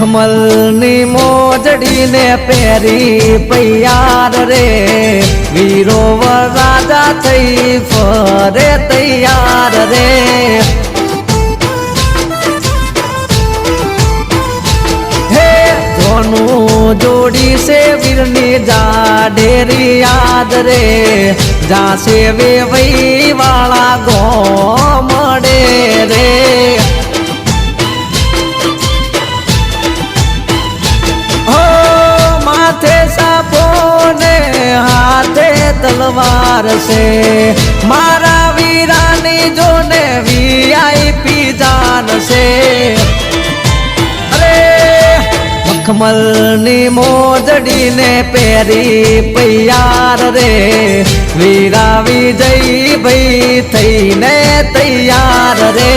મખમલની મોજડીને પહેરી પૈયાર રે વીરો રાજા થઈ ફરે તૈયાર રે હે જોનું જોડી છે વીરની જાડેરી યાદ રે જાશે વેવઈ વાળા ગોમડે રે તલવાર છે મારા વીરાની જોને વીઆઈપી જાન છે અરે મખમલની મોજડીને પહેરી પૈયાર રે વીરા વિજય ભાઈ થઈને તૈયાર રે